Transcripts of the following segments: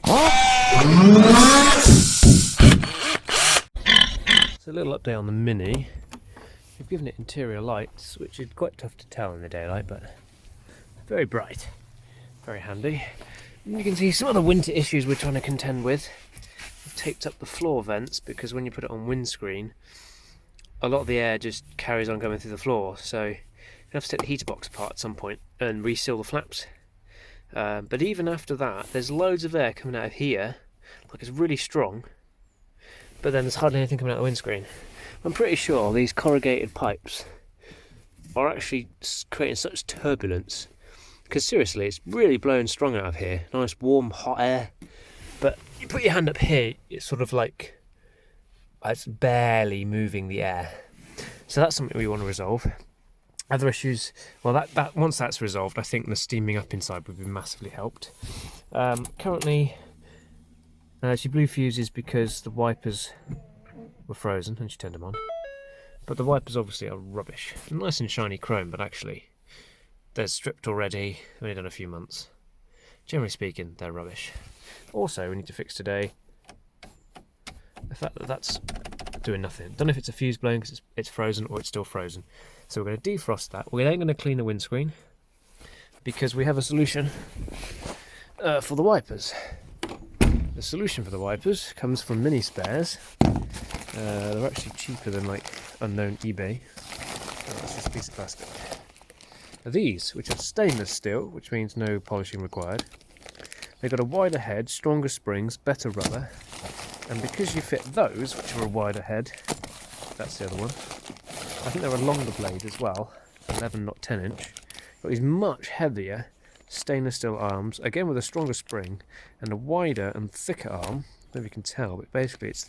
So a little update on the Mini. We've given it interior lights, which is quite tough to tell in the daylight, but very bright, very handy. And you can see some of the winter issues we're trying to contend with. We've taped up the floor vents because when you put it on windscreen, a lot of the air just carries on going through the floor, so you have to take the heater box apart at some point and reseal the flaps. But even after that, there's loads of air coming out of here, like it's really strong, but then there's hardly anything coming out of the windscreen. I'm pretty sure these corrugated pipes are actually creating such turbulence, because seriously, it's really blowing strong out of here, nice warm hot air, but you put your hand up here, it's sort of like it's barely moving the air. So that's something we want to resolve. Other issues, well, that once that's resolved, I think the steaming up inside would be massively helped. Currently, she blew fuses because the wipers were frozen and she turned them on. But the wipers obviously are rubbish. Nice and shiny chrome, but actually they're stripped already. They've only done a few months. Generally speaking, they're rubbish. Also, we need to fix today the fact that that's doing nothing. Don't know if it's a fuse blowing because it's frozen or it's still frozen. So we're going to defrost that. We're then going to clean the windscreen because we have a solution for the wipers. The solution for the wipers comes from Mini Spares. They're actually cheaper than like unknown eBay. That's just a piece of plastic. Now these, which are stainless steel, which means no polishing required. They've got a wider head, stronger springs, better rubber. And because you fit those, which are a wider head, that's the other one. I think they're a longer blade as well, 11 not 10 inch. Got these much heavier stainless steel arms, again with a stronger spring, and a wider and thicker arm. Maybe you can tell, but basically it's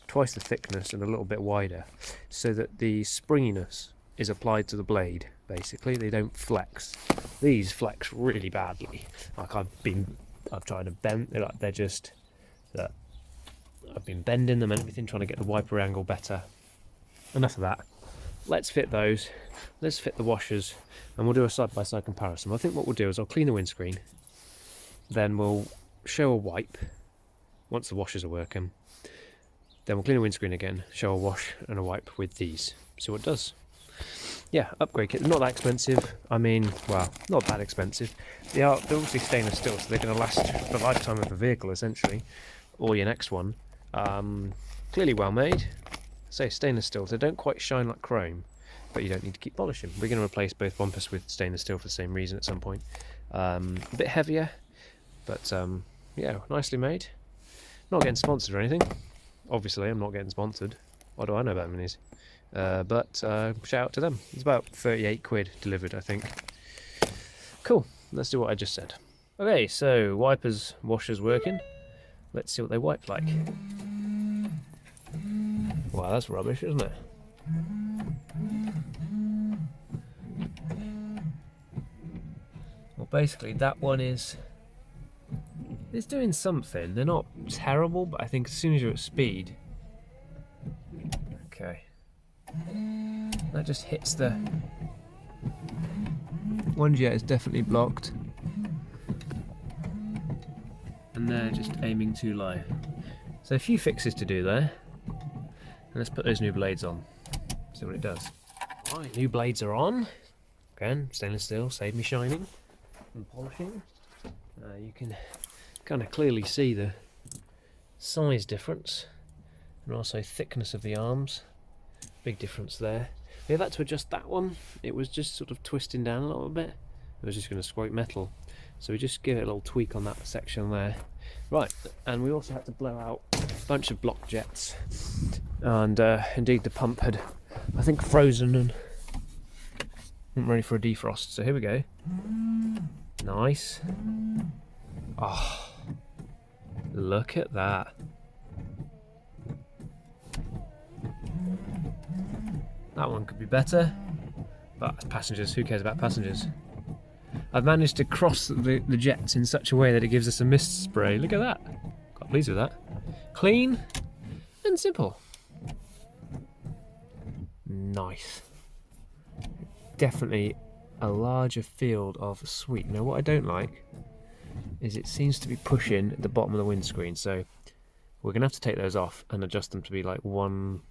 twice the thickness and a little bit wider, so that the springiness is applied to the blade. Basically, they don't flex. These flex really badly. Like I've tried to bend. They're just that. I've been bending them and everything, trying to get the wiper angle better. Enough of that. Let's fit those. Let's fit the washers, and we'll do a side-by-side comparison. I think what we'll do is I'll clean the windscreen, then we'll show a wipe once the washers are working. Then we'll clean the windscreen again, show a wash and a wipe with these. See what it does. Yeah, upgrade kit. They're not that expensive. I mean, well, not that expensive. They're obviously stainless steel, so they're going to last the lifetime of the vehicle, essentially, or your next one. Clearly well made. Say stainless steel, so they don't quite shine like chrome, but you don't need to keep polishing. We're going to replace both bumpers with stainless steel for the same reason at some point. A bit heavier, but yeah, nicely made. Not getting sponsored or anything. Obviously, I'm not getting sponsored. What do I know about Minis? But shout out to them. It's about 38 quid delivered, I think. Cool, let's do what I just said. Okay, so wipers, washers working. Let's see what they wipe like. Wow, that's rubbish, isn't it? Well, basically that one is doing something. They're not terrible, but I think as soon as you're at speed, okay, that just hits the one jet is definitely blocked, and they're just aiming too low. So a few fixes to do there. And let's put those new blades on, see what it does. Right, new blades are on. Again, stainless steel, save me shining and polishing. You can kind of clearly see the size difference and also thickness of the arms. Big difference there. We had to adjust that one. It was just sort of twisting down a little bit. It was just going to scrape metal. So we just give it a little tweak on that section there. Right, and we also had to blow out a bunch of block jets. And indeed the pump had, I think, frozen and wasn't ready for a defrost. So here we go. Nice. Oh, look at that. That one could be better, but passengers, who cares about passengers? I've managed to cross the jets in such a way that it gives us a mist spray. Look at that. Quite pleased with that. Clean and simple. Nice. Definitely a larger field of sweet. Now what I don't like is it seems to be pushing at the bottom of the windscreen, so we're going to have to take those off and adjust them to be like 1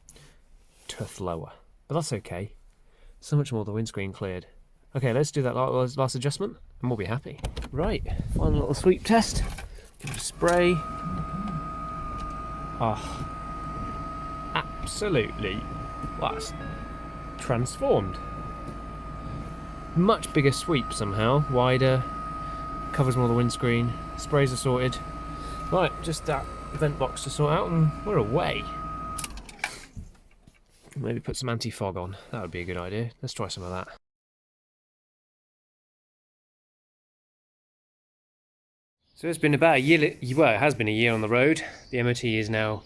tooth lower. But that's okay. So much more the windscreen cleared. Okay, let's do that last adjustment and we'll be happy. Right, final little sweep test. Give it a spray. Oh, absolutely. That's transformed. Much bigger sweep somehow, wider, covers more of the windscreen, sprays are sorted. Right, just that vent box to sort out and we're away. Maybe put some anti-fog on, that would be a good idea. Let's try some of that. So it's been about a year, well, it has been a year on the road. The MOT is now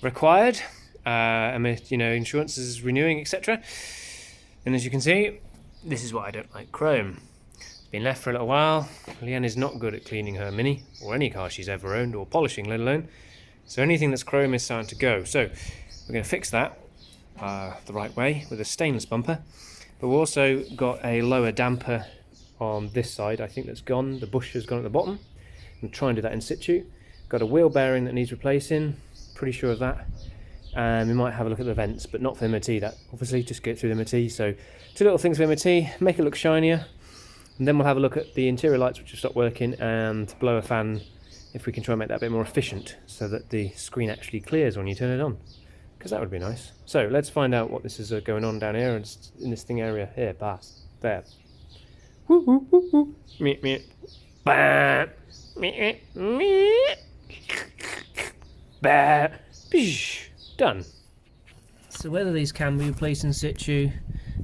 required. Insurance is renewing, etc. And as you can see, this is what I don't like, chrome. It's been left for a little while. Leanne is not good at cleaning her Mini, or any car she's ever owned, or polishing, let alone. So anything that's chrome is starting to go. So we're going to fix that the right way with a stainless bumper. But we've also got a lower damper on this side. I think that's gone. The bush has gone at the bottom. We'll try and do that in situ. Got a wheel bearing that needs replacing. Pretty sure of that. And we might have a look at the vents, but not for the MOT. That obviously just get through the MOT. So 2 little things for MOT, make it look shinier, and then we'll have a look at the interior lights which have stopped working and blow a fan if we can try and make that a bit more efficient so that the screen actually clears when you turn it on, because that would be nice. So let's find out what this is going on down here and in this thing area here. Pass there. Woo woo woo woo. Meet me. Bah. Me me. Bah. Done. So whether these can be replaced in situ,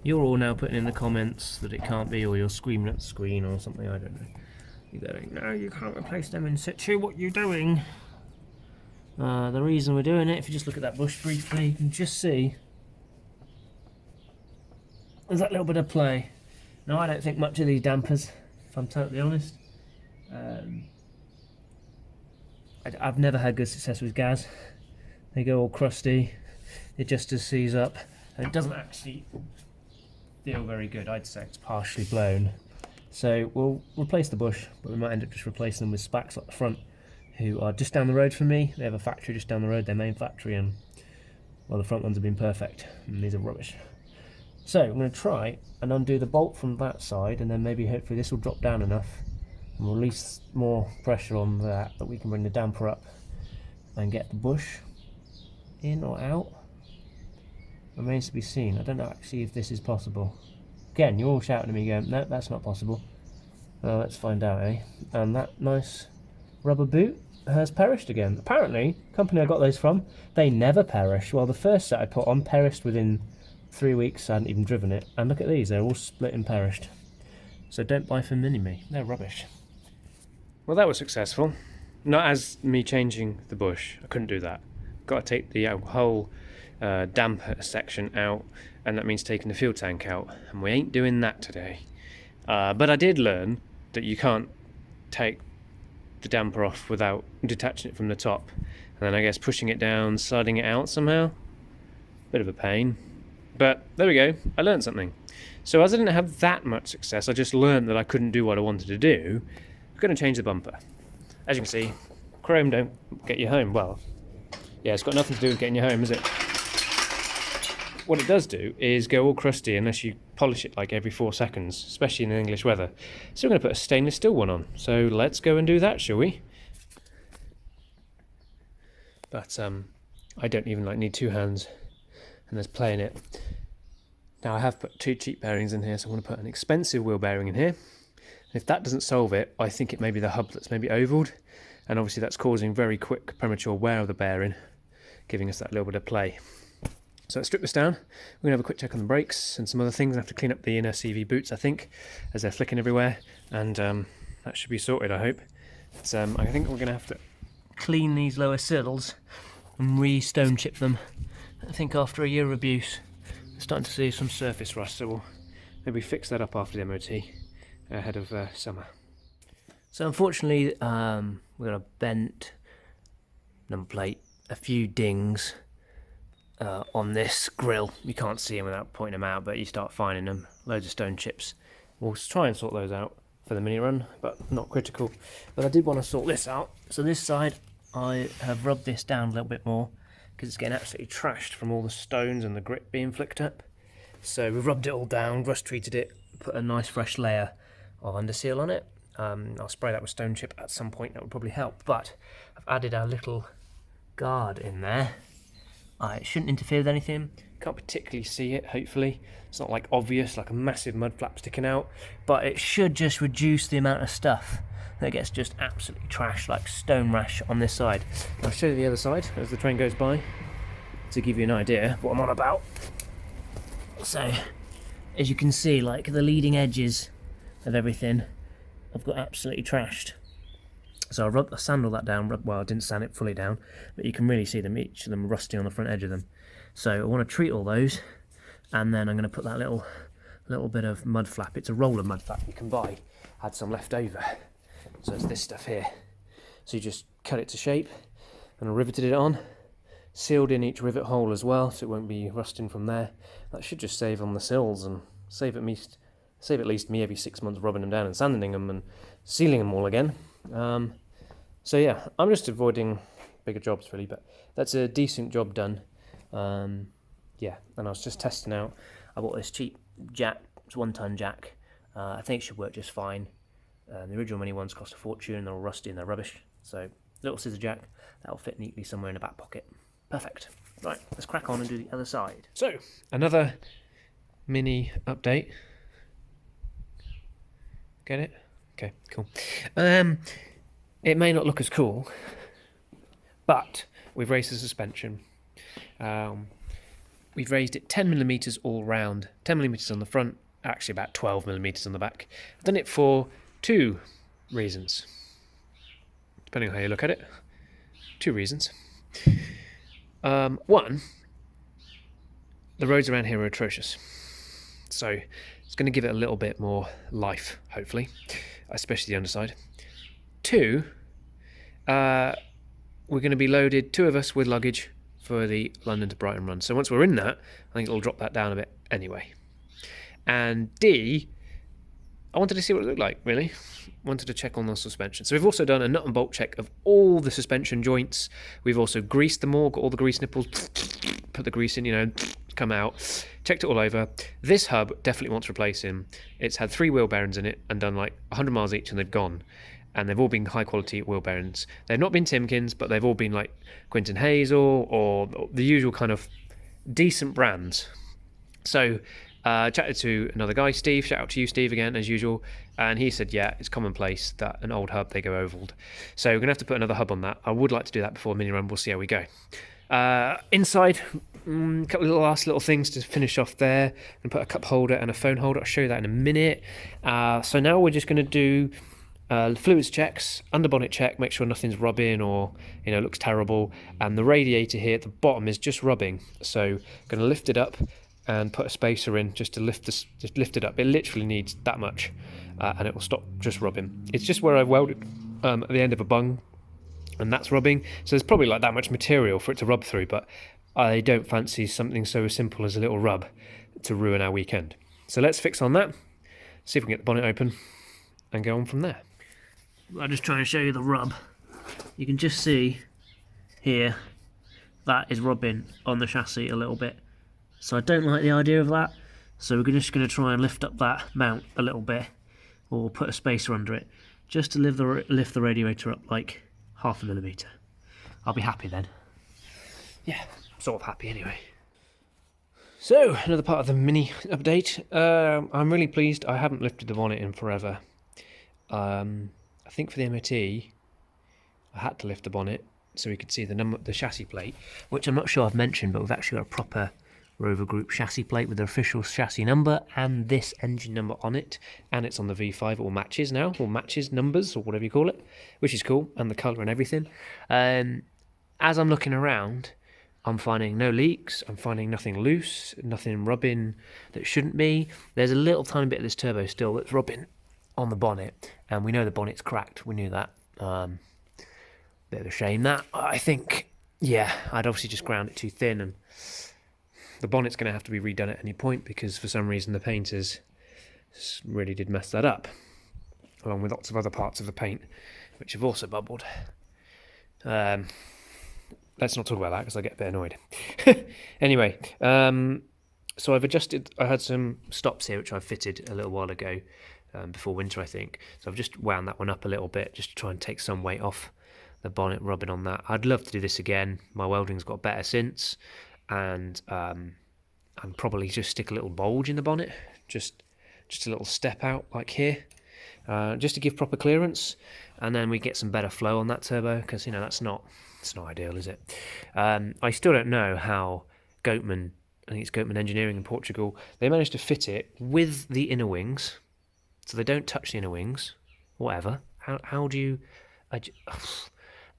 you're all now putting in the comments that it can't be, or you're screaming at the screen or something, I don't know. You're going, no, you can't replace them in situ, what are you doing? The reason we're doing it, if you just look at that bush briefly, you can just see there's that little bit of play. Now I don't think much of these dampers, if I'm totally honest. I've never had good success with Gaz. They go all crusty, it just seize up, and it doesn't actually feel very good. I'd say it's partially blown. So we'll replace the bush, but we might end up just replacing them with Spacks at the front, who are just down the road from me. They have a factory just down the road, their main factory, and well, the front ones have been perfect, and these are rubbish. So I'm going to try and undo the bolt from that side, and then maybe hopefully this will drop down enough and release more pressure on that we can bring the damper up and get the bush in or out. Remains to be seen. I don't know actually if this is possible. Again, you're all shouting at me going, no, that's not possible. Well, let's find out, eh? And that nice rubber boot has perished again. Apparently, the company I got those from, they never perish. Well, the first set I put on perished within 3 weeks. I hadn't even driven it. And look at these, they're all split and perished. So don't buy from Mini-Me, they're rubbish. Well, that was successful. Not as me changing the bush, I couldn't do that. Got to take the whole damper section out, and that means taking the fuel tank out, and we ain't doing that today. But I did learn that you can't take the damper off without detaching it from the top, and then I guess pushing it down, sliding it out somehow. Bit of a pain, but there we go, I learned something. So as I didn't have that much success, I just learned that I couldn't do what I wanted to do. I'm going to change the bumper. As you can see, chrome don't get you home. Well, yeah, it's got nothing to do with getting you home, is it? What it does do is go all crusty unless you polish it like every 4 seconds, especially in English weather. So we're going to put a stainless steel one on. So let's go and do that, shall we? But I don't even need 2 hands, and there's play in it. Now I have put 2 cheap bearings in here, so I'm going to put an expensive wheel bearing in here. And if that doesn't solve it, I think it may be the hub that's maybe ovaled, and obviously that's causing very quick premature wear of the bearing, giving us that little bit of play. So let's strip this down. We're going to have a quick check on the brakes and some other things. I have to clean up the inner CV boots, I think, as they're flicking everywhere, and that should be sorted, I hope. So, I think we're going to have to clean these lower sills and re-stone chip them. I think after a year of abuse, we're starting to see some surface rust, so we'll maybe fix that up after the MOT ahead of summer. So unfortunately, we've got a bent number plate, a few dings on this grill. You can't see them without pointing them out, but you start finding them. Loads of stone chips. We'll try and sort those out for the mini run, but not critical. But I did want to sort this out. So this side, I have rubbed this down a little bit more because it's getting absolutely trashed from all the stones and the grit being flicked up. So we've rubbed it all down, rust treated it, put a nice fresh layer of underseal on it. I'll spray that with stone chip at some point, that would probably help. But I've added our little guard in there. It shouldn't interfere with anything. Can't particularly see it, hopefully. It's not like obvious, like a massive mud flap sticking out, but it should just reduce the amount of stuff that gets just absolutely trashed, like stone rash on this side. I'll show you the other side as the train goes by to give you an idea of what I'm on about. So, as you can see, like the leading edges of everything I've got absolutely trashed. So I sanded all that down. Well, I didn't sand it fully down, but you can really see them, each of them rusty on the front edge of them. So I want to treat all those, and then I'm going to put that little bit of mud flap. It's a roller mud flap you can buy. I had some left over. So it's this stuff here. So you just cut it to shape, and I riveted it on, sealed in each rivet hole as well, so it won't be rusting from there. That should just save on the sills and save at least me every 6 months rubbing them down and sanding them and sealing them all again. So yeah, I'm just avoiding bigger jobs really, but that's a decent job done. Yeah, and I was just testing out. I bought this cheap jack, it's 1-ton jack. I think it should work just fine. The original mini ones cost a fortune and they're all rusty and they're rubbish. So little scissor jack, that'll fit neatly somewhere in the back pocket. Perfect. Right, let's crack on and do the other side. So, another mini update. Get it? Okay, cool. It may not look as cool, but we've raised the suspension. We've raised it 10mm all round, 10mm on the front, actually about 12mm on the back. I've done it for 2 reasons, depending on how you look at it. 2 reasons. One, the roads around here are atrocious, so it's going to give it a little bit more life, hopefully, especially the underside. 2, we're going to be loaded, 2 of us with luggage for the London to Brighton run. So once we're in that, I think it'll drop that down a bit anyway. And D, I wanted to see what it looked like, really. Wanted to check on the suspension. So we've also done a nut and bolt check of all the suspension joints. We've also greased them all, got all the grease nipples, put the grease in, you know, come out, checked it all over. This hub definitely wants replacing. It's had 3 wheel bearings in it and done like 100 miles each and they've gone. And they've all been high quality wheel bearings. They've not been Timkins, but they've all been like Quinton Hazel or the usual kind of decent brands. So chatted to another guy, Steve, shout out to you, Steve, again, as usual, and he said, yeah, it's commonplace that an old hub, they go ovaled. So we're going to have to put another hub on that. I would like to do that before mini run, we'll see how we go. Inside, a couple of last little things to finish off there, and put a cup holder and a phone holder. I'll show you that in a minute. So now we're just going to do fluids checks, underbonnet check, make sure nothing's rubbing or looks terrible, and the radiator here at the bottom is just rubbing, so going to lift it up and put a spacer in just to lift it up. It literally needs that much, and it will stop just rubbing. It's just where I welded at the end of a bung, and that's rubbing, so there's probably like that much material for it to rub through, but I don't fancy something so simple as a little rub to ruin our weekend. So let's fix on that, see if we can get the bonnet open and go on from there. I'll just try and show you the rub. You can just see here that is rubbing on the chassis a little bit, so I don't like the idea of that, so we're just going to try and lift up that mount a little bit, or put a spacer under it just to lift the radiator up like 0.5 millimetre. I'll be happy then. Yeah, sort of happy anyway. So, another part of the mini update. I'm really pleased. I haven't lifted the bonnet in forever. I think for the MOT, I had to lift the bonnet so we could see the chassis plate, which I'm not sure I've mentioned, but we've actually got a proper Rover Group chassis plate with the official chassis number and this engine number on it, and it's on the V5. It all matches now, or matches numbers, or whatever you call it, which is cool, and the colour and everything. As I'm looking around, I'm finding no leaks, I'm finding nothing loose, nothing rubbing that shouldn't be. There's a little tiny bit of this turbo still that's rubbing on the bonnet, and we know the bonnet's cracked, we knew that. Bit of a shame that. I think, yeah, I'd obviously just ground it too thin, and the bonnet's going to have to be redone at any point because for some reason the painters really did mess that up. along with lots of other parts of the paint, which have also bubbled. Let's not talk about that because I get a bit annoyed. Anyway, so I've adjusted, I had some stops here which I fitted a little while ago, before winter I think. So I've just wound that one up a little bit just to try and take some weight off the bonnet, rubbing on that. I'd love to do this again. My welding's got better since, and probably just stick a little bulge in the bonnet, just a little step out like here, just to give proper clearance, and then we get some better flow on that turbo, because that's not ideal, is it? I still don't know how Goatman, I think it's Goatman Engineering in Portugal, they managed to fit it with the inner wings, so they don't touch the inner wings, whatever. How do you...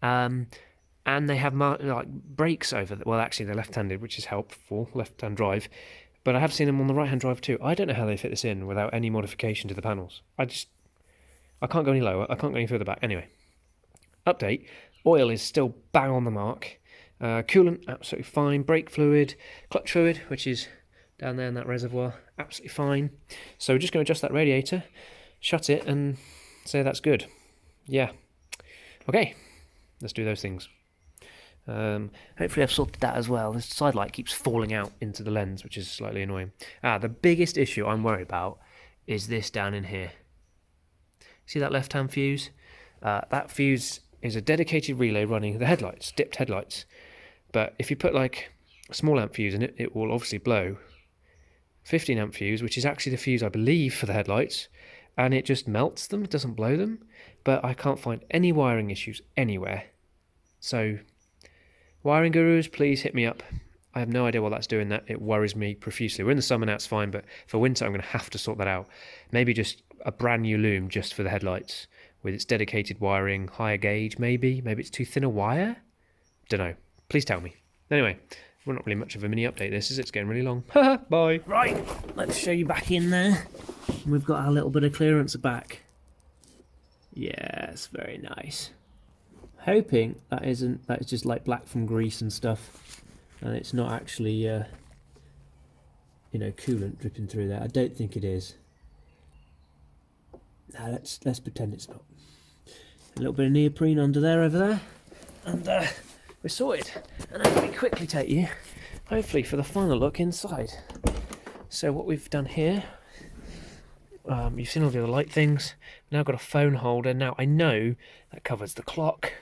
and they have like brakes over well, actually they're left-handed, which is helpful, left-hand drive, but I have seen them on the right-hand drive too. I don't know how they fit this in without any modification to the panels. I can't go any lower, I can't go any further back. Anyway, update, oil is still bang on the mark, coolant absolutely fine, brake fluid, clutch fluid, which is down there in that reservoir, absolutely fine. So we're just going to adjust that radiator, shut it, and say that's good. Yeah. Okay, let's do those things. Hopefully I've sorted that as well. This side light keeps falling out into the lens, which is slightly annoying. The biggest issue I'm worried about is this down in here. See that left-hand fuse? That fuse is a dedicated relay running the headlights, dipped headlights. But if you put like a small amp fuse in it, it will obviously blow. 15 amp fuse, which is actually the fuse I believe for the headlights, and it just melts them, it doesn't blow them. But I can't find any wiring issues anywhere. So, wiring gurus, please hit me up. I have no idea what that's doing. That it worries me profusely. We're in the summer now, it's fine, but for winter I'm going to have to sort that out. Maybe just a brand new loom just for the headlights with its dedicated wiring, higher gauge maybe. Maybe it's too thin a wire? Don't know. Please tell me. Anyway, we're not really much of a mini update this, is it? It's getting really long. Bye. Right, let's show you back in there. We've got our little bit of clearance back. Yes, very nice. Hoping that is just like black from grease and stuff, and it's not actually coolant dripping through there. I don't think it is. Now let's pretend it's not. A little bit of neoprene under there, over there, and we're sorted. And then let me quickly take you, hopefully, for the final look inside. So what we've done here, you've seen all the other light things. Now I've got a phone holder. Now I know that covers the clock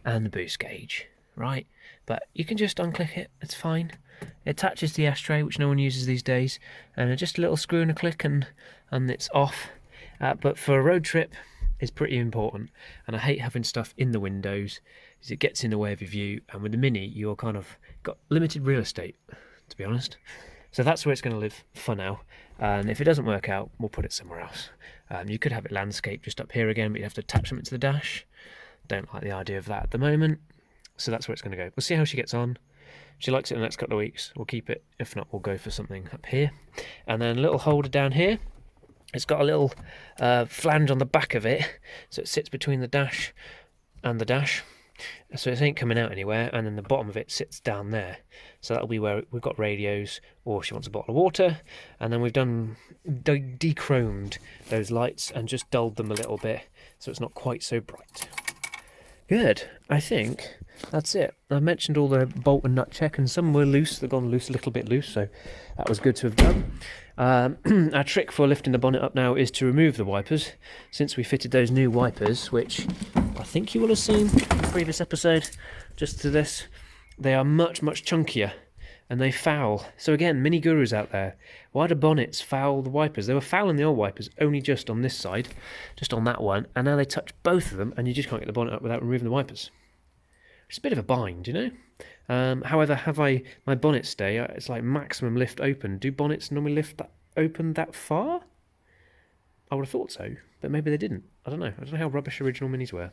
and the boost gauge, right? But you can just unclick it, it's fine. It attaches to the ashtray, which no one uses these days, and just a little screw and a click and it's off. But for a road trip, it's pretty important, and I hate having stuff in the windows because it gets in the way of your view, and with the Mini you're kind of got limited real estate, to be honest. So that's where it's going to live for now, and if it doesn't work out, we'll put it somewhere else. You could have it landscape just up here again, but you have to attach something to the dash. Don't like the idea of that at the moment, so that's where it's going to go. We'll see how she gets on. If she likes it in the next couple of weeks, we'll keep it. If not, we'll go for something up here. And then a little holder down here. It's got a little flange on the back of it, so it sits between the dash and the dash, so it ain't coming out anywhere. And then the bottom of it sits down there, so that'll be where we've got radios, or she wants a bottle of water. And then we've done de-chromed those lights and just dulled them a little bit, so it's not quite so bright. Good, I think that's it. I mentioned all the bolt and nut check, and some were loose. They've gone loose, a little bit loose, so that was good to have done. Our trick for lifting the bonnet up now is to remove the wipers. Since we fitted those new wipers, which I think you will have seen in the previous episode, just to this, they are much, much chunkier, and they foul. So again, mini gurus out there, why do bonnets foul the wipers? They were fouling the old wipers only just on this side, just on that one, and now they touch both of them, and you just can't get the bonnet up without removing the wipers. It's a bit of a bind, you know. However, my bonnet stay, it's like maximum lift open. Do bonnets normally lift that open that far? I would have thought so, but maybe they didn't. I don't know how rubbish original Minis were.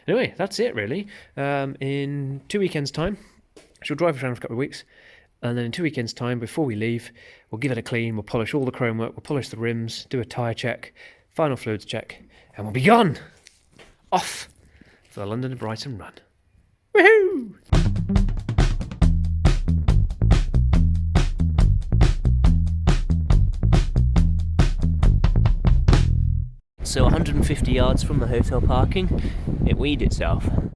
Anyway, that's it really. In 2 weekends' time, she'll drive us around for a couple of weeks, and then in 2 weekends' time, before we leave, we'll give it a clean, we'll polish all the chrome work, we'll polish the rims, do a tyre check, final fluids check, and we'll be gone! Off for the London to Brighton run. Woohoo! so 150 yards from the hotel parking, it weed itself.